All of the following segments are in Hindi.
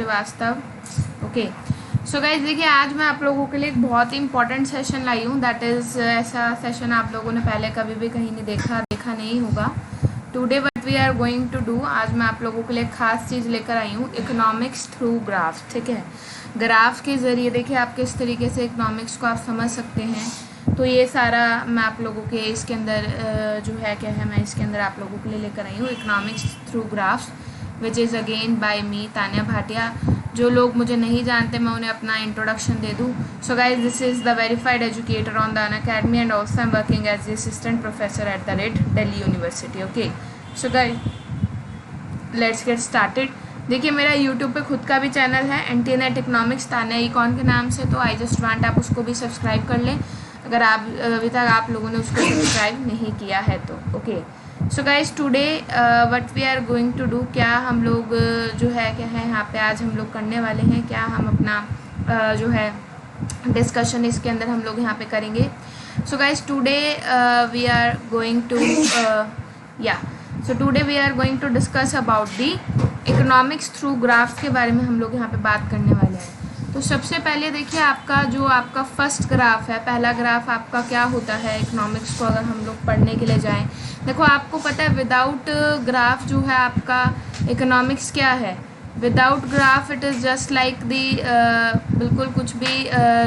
श्रीवास्तव। ओके सो गाइज देखिए, आज मैं आप लोगों के लिए एक बहुत ही इंपॉर्टेंट सेशन लाई हूँ। दैट इज़ ऐसा सेशन आप लोगों ने पहले कभी भी कहीं नहीं देखा नहीं होगा। Today what we are going to do, आज मैं आप लोगों के लिए एक खास चीज़ लेकर आई हूँ, इकोनॉमिक्स थ्रू ग्राफ। ठीक है, ग्राफ के ज़रिए देखिए आप किस तरीके से इकोनॉमिक्स को आप समझ सकते हैं। तो ये सारा मैं आप लोगों के इसके अंदर जो है क्या है, मैं इसके अंदर आप लोगों के लिए लेकर आई हूँ economics through graphs, which is again by me Tanya Bhatia. जो लोग मुझे नहीं जानते मैं उन्हें अपना इंट्रोडक्शन दे दूँ। So guys, this is the verified educator on the Unacademy and also I am working as the assistant professor at the rate Delhi University. Okay so guys, let's get started. देखिए, मेरा यूट्यूब पे खुद का भी चैनल है, एंटीनेट इकोनॉमिक्स तान्या इकॉन के नाम से। तो आई जस्ट वांट आप उसको भी सब्सक्राइब कर लें अगर आप अभी तक आप लोगों ने उसको सब्सक्राइब नहीं किया है तो। Okay so guys, today what we are going to do, क्या हम लोग जो है क्या है यहाँ पे आज हम लोग करने वाले हैं, क्या हम अपना जो है डिस्कशन इसके अंदर हम लोग यहाँ पे करेंगे। So guys, today we are going to so today we are going to discuss about the economics through graphs के बारे में हम लोग यहाँ पे बात करने वाले हैं। तो सबसे पहले देखिए, आपका फर्स्ट ग्राफ है, पहला ग्राफ आपका क्या होता है इकोनॉमिक्स को अगर हम लोग पढ़ने के लिए जाएं। देखो, आपको पता है विदाउट ग्राफ जो है आपका इकोनॉमिक्स क्या है, without graph it is just like the बिल्कुल कुछ भी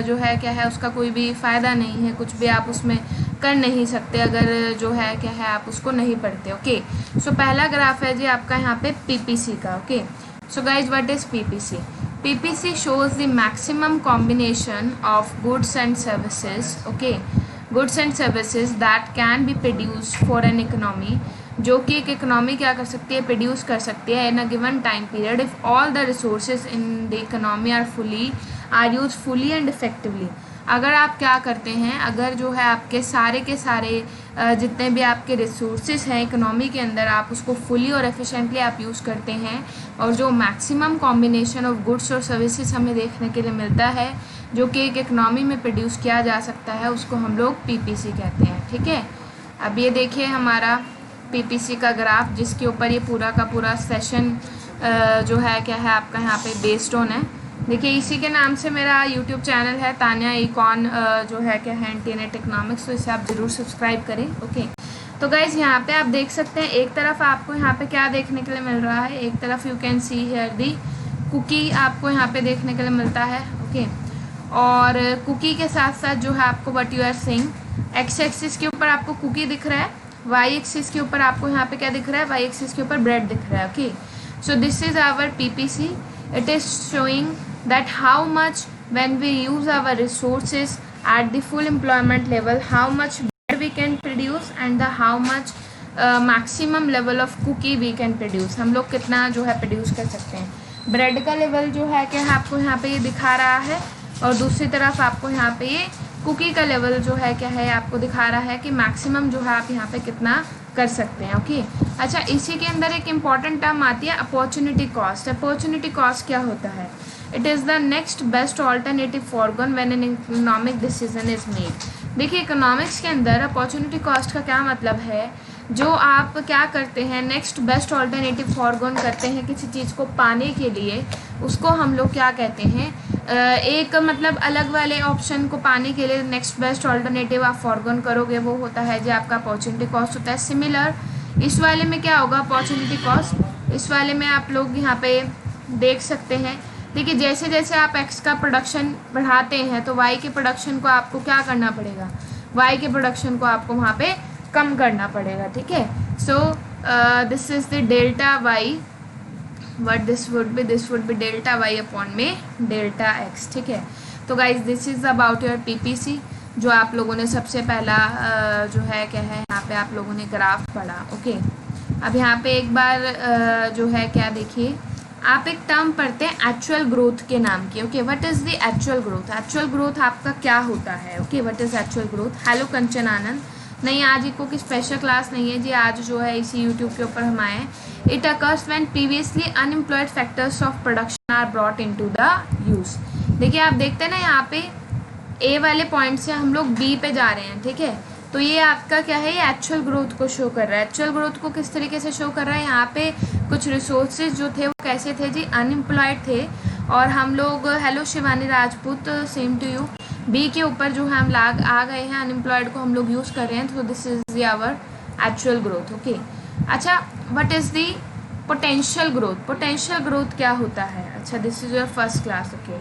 जो है क्या है उसका कोई भी फ़ायदा नहीं है, कुछ भी आप उसमें कर नहीं सकते अगर जो है क्या है आप उसको नहीं पढ़ते। ओके सो पहला ग्राफ है जी आपका यहाँ पे पीपीसी का। Okay so guys, what is PPC? PPC shows the maximum combination of goods and services, okay, goods and services that can be produced for an economy, जो कि एक इकोनॉमी क्या कर सकती है, प्रोड्यूस कर सकती है in a given time period if all the resources in the economy are used fully and effectively। अगर आप क्या करते हैं, अगर जो है आपके सारे के सारे जितने भी आपके रिसोर्सेज हैं इकोनॉमी के अंदर, आप उसको फुली और एफिशिएंटली आप यूज़ करते हैं, और जो मैक्सिमम कॉम्बिनेशन ऑफ गुड्स और सर्विसेज हमें देखने के लिए मिलता है जो कि एक इकोनॉमी में प्रोड्यूस किया जा सकता है, उसको हम लोग पीपीसी कहते हैं। ठीक है, अब ये देखिए हमारा पीपीसी का ग्राफ, जिसके ऊपर ये पूरा का पूरा सेशन जो है क्या है आपका यहाँ पे बेस्ड ऑन है। देखिए, इसी के नाम से मेरा यूट्यूब चैनल है तान्या इकॉन जो है क्या है एंटीनेट इकोनॉमिक्स, तो इसे आप ज़रूर सब्सक्राइब करें। ओके तो गाइज, यहाँ पे आप देख सकते हैं एक तरफ आपको यहाँ पे क्या देखने के लिए मिल रहा है, एक तरफ you can see here the cookie आपको यहाँ पे देखने के लिए मिलता है। ओके और कुकी के साथ साथ जो है आपको what you are saying, X axis के ऊपर आपको कुकी दिख रहा है, वाई एक्सिस के ऊपर आपको यहाँ पे क्या दिख रहा है, वाई एक्सिस के ऊपर ब्रेड दिख रहा है। Okay so this is our PPC, it is showing that how much when we use our resources at the full employment level, how much bread we can produce and the how much maximum level of cookie we can produce, हम लोग कितना जो है प्रोड्यूस कर सकते हैं। ब्रेड का लेवल जो है क्या है आपको यहाँ पे ये दिखा रहा है, और दूसरी तरफ आपको यहाँ पे ये कुकी का लेवल जो है क्या है आपको दिखा रहा है कि मैक्सिमम जो है आप यहाँ पे कितना कर सकते हैं। ओके अच्छा, इसी के अंदर एक इम्पॉर्टेंट टर्म आती है अपॉर्चुनिटी कॉस्ट। अपॉर्चुनिटी कॉस्ट क्या होता है? It is the next best alternative foregone when an economic decision is made. देखिए, इकोनॉमिक्स के अंदर अपॉर्चुनिटी कॉस्ट का क्या मतलब है, जो आप क्या करते हैं नेक्स्ट बेस्ट ऑल्टरनेटिव फॉरगॉन करते हैं किसी चीज़ को पाने के लिए, उसको हम लोग क्या कहते हैं, एक मतलब अलग वाले ऑप्शन को पाने के लिए नेक्स्ट बेस्ट ऑल्टरनेटिव आप फॉरगॉन करोगे, वो होता है जो आपका अपॉर्चुनिटी कॉस्ट होता है। सिमिलर इस वाले में क्या होगा अपॉर्चुनिटी कॉस्ट, इस वाले में आप लोग यहाँ पे देख सकते हैं। देखिए, जैसे जैसे आप एक्स का प्रोडक्शन बढ़ाते हैं तो वाई के प्रोडक्शन को आपको क्या करना पड़ेगा, वाई के प्रोडक्शन को आपको वहाँ पे कम करना पड़ेगा। ठीक है, so this is the delta Y, what this would be delta Y upon में डेल्टा एक्स। ठीक है, तो guys this is about your PPC, जो आप लोगों ने सबसे पहला जो है क्या है यहाँ पे आप लोगों ने ग्राफ पढ़ा। ओके अब यहाँ पे एक बार जो है क्या देखिए, आप एक टर्म पढ़ते हैं एक्चुअल ग्रोथ के नाम की। Okay what is the actual growth? Actual growth आपका क्या होता है? Okay what is actual growth? Hello Kanchan Anand, नहीं आज इको की स्पेशल क्लास नहीं है जी, आज जो है इसी यूट्यूब के ऊपर हम आए हैं। It occurs when previously unemployed factors of production are brought into the use. देखिए, आप देखते हैं ना यहाँ पे ए वाले पॉइंट से हम लोग बी पे जा रहे हैं। ठीक है, तो ये आपका क्या है, ये एक्चुअल ग्रोथ को शो कर रहा है। एक्चुअल ग्रोथ को किस तरीके से शो कर रहा है, यहाँ पे कुछ रिसोर्सेज जो थे वो कैसे थे जी, अनएम्प्लॉयड थे, और हम लोग hello Shivani Rajput, same to you. B के ऊपर जो है हम आ गए हैं, अनएम्प्लॉयड को हम लोग यूज़ कर रहे हैं, तो this is our actual growth. Okay, अच्छा, what is the potential growth? Potential growth क्या होता है? अच्छा, this is your first class. Okay,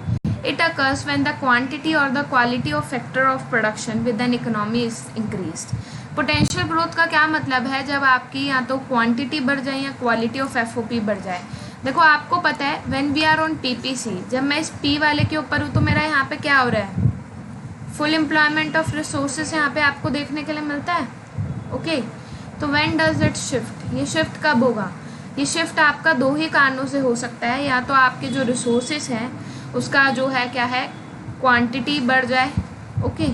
it occurs when the quantity or the quality of factor of production with an economy is increased। Potential growth का क्या मतलब है? जब आपकी या तो क्वांटिटी बढ़ जाए या क्वालिटी ऑफ एफओपी बढ़ जाए। देखो आपको पता है when we are on PPC, जब मैं इस पी वाले के ऊपर हूँ तो मेरा यहाँ पे क्या हो रहा है? फुल एम्प्लॉयमेंट ऑफ रिसोर्सेज यहाँ पे आपको देखने के लिए मिलता है। ओके, तो व्हेन डज इट शिफ्ट? ये शिफ्ट कब होगा? ये शिफ्ट आपका दो ही कारणों से हो सकता है, या तो आपके जो रिसोर्सेज हैं उसका जो है क्या है, क्वांटिटी बढ़ जाए, ओके,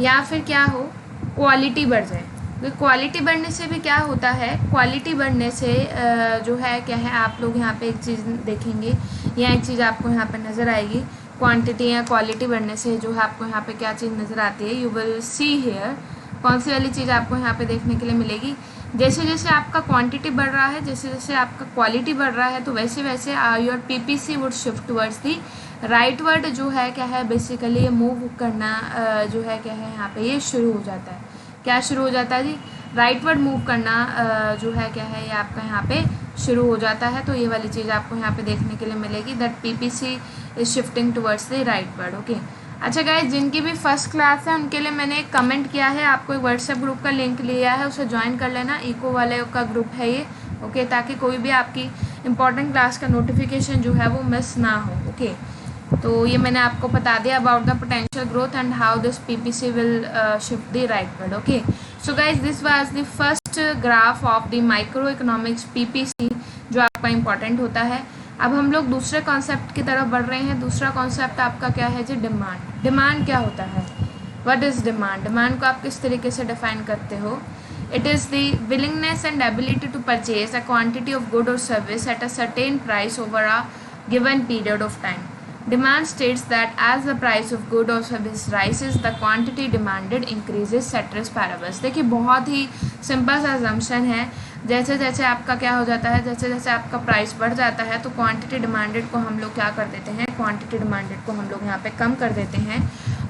या फिर क्या हो, क्वालिटी बढ़ जाए। तो क्वालिटी बढ़ने से भी क्या होता है, क्वालिटी बढ़ने से जो है क्या है, आप लोग यहाँ पे एक चीज़ देखेंगे या एक चीज़ आपको यहाँ पे नज़र आएगी, क्वांटिटी या क्वालिटी बढ़ने से जो है आपको यहाँ पे क्या चीज़ नज़र आती है, यू विल सी हियर। कौन सी वाली चीज़ आपको यहाँ पे देखने के लिए मिलेगी? जैसे जैसे आपका क्वांटिटी बढ़ रहा है, जैसे जैसे आपका क्वालिटी बढ़ रहा है, तो वैसे वैसे your PPC would shift towards the right word जो है क्या है, बेसिकली ये मूव करना जो है क्या है यहाँ पे ये शुरू हो जाता है। क्या शुरू हो जाता है जी? राइट वर्ड मूव करना जो है क्या है ये आपका यहाँ पे शुरू हो जाता है। तो ये वाली चीज़ आपको यहाँ पे देखने के लिए मिलेगी, that PPC is shifting towards the right word. Okay, अच्छा गाइज, जिनकी भी फर्स्ट क्लास है उनके लिए मैंने एक कमेंट किया है, आपको एक व्हाट्सएप ग्रुप का लिंक लिया है, उसे ज्वाइन कर लेना। इको वाले का ग्रुप है ये, ओके, ताकि कोई भी आपकी इंपॉर्टेंट क्लास का नोटिफिकेशन जो है वो मिस ना हो। ओके, तो ये मैंने आपको बता दिया about the potential growth and how this PPC will shift the right word. Okay, so guys, this was the first graph of the micro economics PPC जो आपका इंपॉर्टेंट होता है। अब हम लोग दूसरे कॉन्सेप्ट की तरफ बढ़ रहे हैं। दूसरा कॉन्सेप्ट आपका क्या है जी? डिमांड। डिमांड क्या होता है? What is demand? डिमांड को आप किस तरीके से डिफाइन करते हो? It is the willingness and ability to purchase a quantity of good or service at a certain price over a given period of time. Demand states that as the price of good or service rises, the quantity demanded increases, ceteris paribus। देखिए बहुत ही सिंपल सा assumption है। जैसे जैसे आपका क्या हो जाता है, जैसे जैसे आपका प्राइस बढ़ जाता है तो क्वांटिटी डिमांडेड को हम लोग क्या कर देते हैं, क्वांटिटी डिमांडेड को हम लोग यहाँ पे कम कर देते हैं।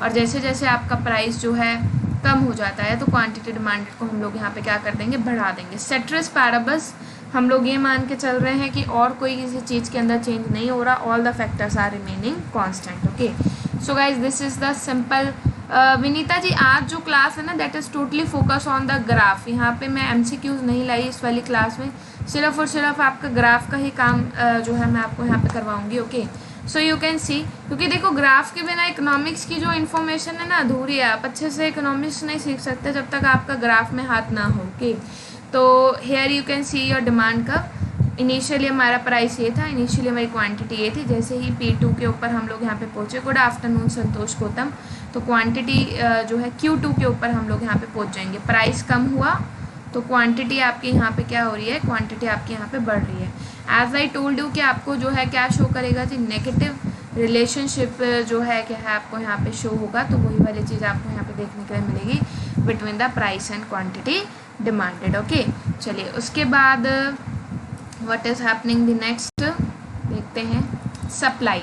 और जैसे जैसे आपका प्राइस जो है कम हो जाता है तो क्वांटिटी डिमांडेड को हम लोग यहाँ पे क्या कर देंगे, बढ़ा देंगे। सेट्रिस पैराबस हम लोग ये मान के चल रहे हैं कि और कोई किसी चीज़ के अंदर चेंज नहीं हो रहा, all the factors are remaining constant. Okay, so guys, this is the simple. Vinita ji, आज जो क्लास है ना that is totally focus on the graph. यहाँ पे मैं एमसीक्यूज नहीं लाई इस वाली क्लास में, सिर्फ और सिर्फ आपका ग्राफ का ही काम जो है मैं आपको यहाँ पे करवाऊँगी। Okay, so you can see, क्योंकि देखो ग्राफ के बिना इकोनॉमिक्स की जो इन्फॉर्मेशन है ना अधूरी है। आप अच्छे से इकोनॉमिक्स नहीं सीख सकते जब तक आपका ग्राफ में हाथ ना हो। ओके, तो here you can see your demand का। इनिशियली हमारा प्राइस ये था, इनिशियली हमारी क्वांटिटी ये थी। जैसे ही P2 के ऊपर हम लोग यहाँ पे पहुँचे, गुड आफ्टरनून संतोष गौतम, तो क्वांटिटी जो है Q2 के ऊपर हम लोग यहाँ पे पहुँच जाएंगे। प्राइस कम हुआ तो क्वांटिटी आपकी यहाँ पे क्या हो रही है, क्वांटिटी आपकी यहाँ पे बढ़ रही है। एज आई टोल्ड यू कि आपको जो है क्या शो करेगा जी, नेगेटिव रिलेशनशिप जो है क्या है आपको यहाँ पे शो होगा। तो वही वाली चीज़ आपको यहाँ पे देखने के लिए मिलेगी between the price and quantity demanded. Okay, चलिए उसके बाद what is happening the next देखते हैं, सप्लाई।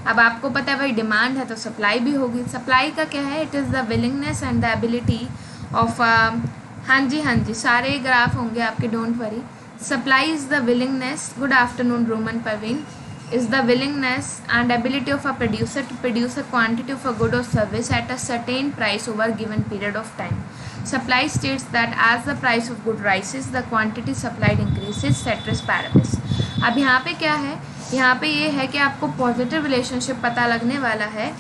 अब आपको पता है भाई डिमांड है तो सप्लाई भी होगी। सप्लाई का क्या है? It is the willingness and the ability of हाँ जी सारे ग्राफ होंगे आपके, don't worry. Supply is the willingness, good afternoon Roman Parveen, is the willingness and ability of a producer to produce a quantity of a good or service at a certain price over a given period of time. Supply states that as the price of good rises, the quantity supplied increases, ceteris paribus। अब यहाँ पे क्या है, यहाँ पे ये है कि आपको पॉजिटिव रिलेशनशिप पता लगने वाला है।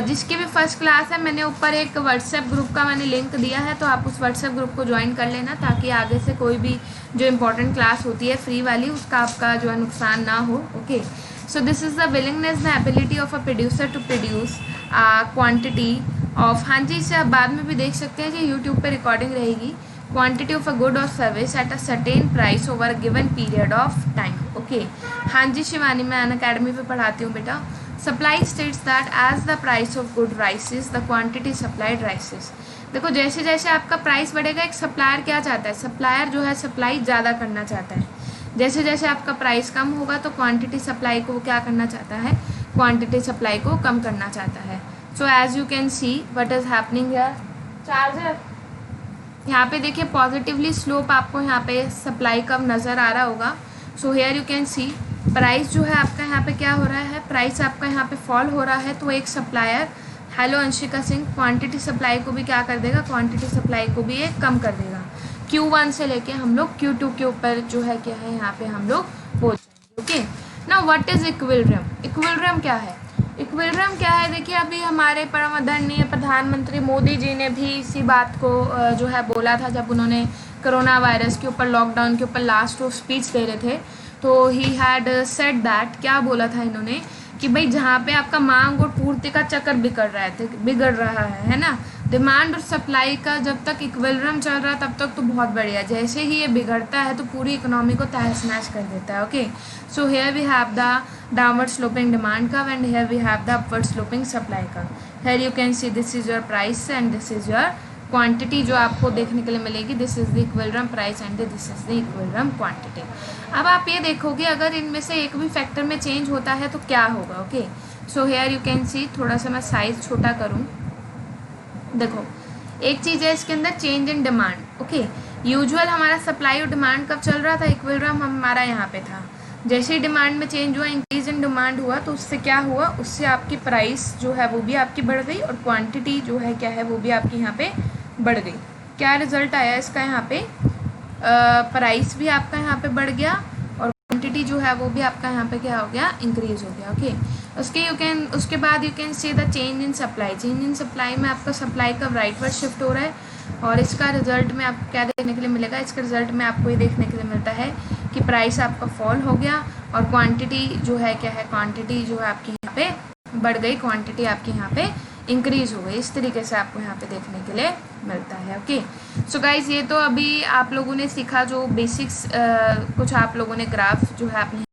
जिसकी भी फर्स्ट क्लास है, मैंने ऊपर एक व्हाट्सएप ग्रुप का मैंने लिंक दिया है, तो आप उस व्हाट्सएप ग्रुप को ज्वाइन कर लेना ताकि आगे से कोई भी जो इम्पोर्टेंट क्लास होती है फ्री वाली, उसका आपका जो है नुकसान ना हो। Okay, so this is the willingness the ability of a producer to produce quantity of, हाँ जी इसे आप बाद में भी देख सकते हैं जी, यूट्यूब पे रिकॉर्डिंग रहेगी, quantity of a good or service at a certain price over given period of time. Okay, हाँ जी शिवानी, मैं अन अकेडमी पे पढ़ाती हूँ बेटा। Supply states that as the price of good rises the quantity supplied rises. देखो जैसे जैसे आपका प्राइस बढ़ेगा, एक सप्लायर क्या चाहता है, सप्लायर जो है सप्लाई ज़्यादा करना चाहता है। जैसे जैसे आपका प्राइस कम होगा तो क्वांटिटी सप्लाई को क्या करना चाहता है, क्वांटिटी सप्लाई को कम करना चाहता है। So as you can see what is happening here, charger यहाँ पे देखिए पॉजिटिवली स्लोप आपको यहाँ पे सप्लाई का नज़र आ रहा होगा। So here you can C price जो है आपका यहाँ पे क्या हो रहा है, प्राइस आपका यहाँ पे फॉल हो रहा है। तो एक supplier, hello Anshika Singh, quantity supply को भी क्या कर देगा, क्वांटिटी सप्लाई को भी एक कम कर देगा। Q1 से लेके हम लोग Q2 के ऊपर जो है क्या है यहाँ पे हम लोग पहुँच जाएंगे। Okay, now what is equilibrium, equilibrium क्या है, इक्विलिब्रियम क्या है, देखिए अभी हमारे परम आदरणीय प्रधानमंत्री मोदी जी ने भी इसी बात को जो है बोला था जब उन्होंने कोरोना वायरस के ऊपर, लॉकडाउन के ऊपर लास्ट वो स्पीच दे रहे थे। तो ही हैड सेड दैट, क्या बोला था इन्होंने कि भाई जहाँ पे आपका मांग और पूर्ति का चक्कर बिगड़ रहा है ना, डिमांड और सप्लाई का जब तक इक्विलिब्रियम चल रहा है तब तक तो बहुत बढ़िया, जैसे ही ये बिगड़ता है तो पूरी इकोनॉमी को तहस नहस कर देता है। Okay, so here we have the downward sloping demand curve and here we have the upward sloping supply curve. Here you can see this is your price and this is your quantity जो आपको देखने के लिए मिलेगी, this is the equilibrium price and this is the equilibrium quantity. अब आप ये देखोगे अगर इनमें से एक भी फैक्टर में चेंज होता है तो क्या होगा। Okay, so hair you can सी, थोड़ा सा मैं साइज छोटा करूँ, देखो एक चीज़ है इसके अंदर, change in demand. Okay, usual हमारा सप्लाई और डिमांड कब चल रहा था, इक्विलिब्रियम हमारा यहाँ पे था, जैसे ही डिमांड में चेंज हुआ, इंक्रीज इन डिमांड हुआ, तो उससे क्या हुआ, उससे आपकी प्राइस जो है वो भी आपकी बढ़ गई और क्वांटिटी जो है क्या है वो भी आपकी यहाँ पे बढ़ गई। क्या रिजल्ट आया इसका, यहाँ पे प्राइस भी आपका यहाँ पे बढ़ गया और क्वांटिटी जो है वो भी आपका यहाँ पे क्या हो गया, इंक्रीज हो गया। ओके, उसके बाद you can see the change in supply, change in supply में आपका सप्लाई का राइटवर्ड शिफ्ट हो रहा है और इसका रिजल्ट में आपको क्या देखने के लिए मिलेगा, इसके रिजल्ट में आपको ये देखने के लिए मिलता है कि प्राइस आपका फॉल हो गया और क्वांटिटी जो है क्या है, क्वांटिटी जो है आपकी यहाँ पे बढ़ गई, क्वांटिटी आपकी यहाँ पे इंक्रीज हो गई। इस तरीके से आपको यहाँ पे देखने के लिए मिलता है। ओके, सो गाइज ये तो अभी आप लोगों ने सीखा जो बेसिक्स, कुछ आप लोगों ने ग्राफ जो है आपने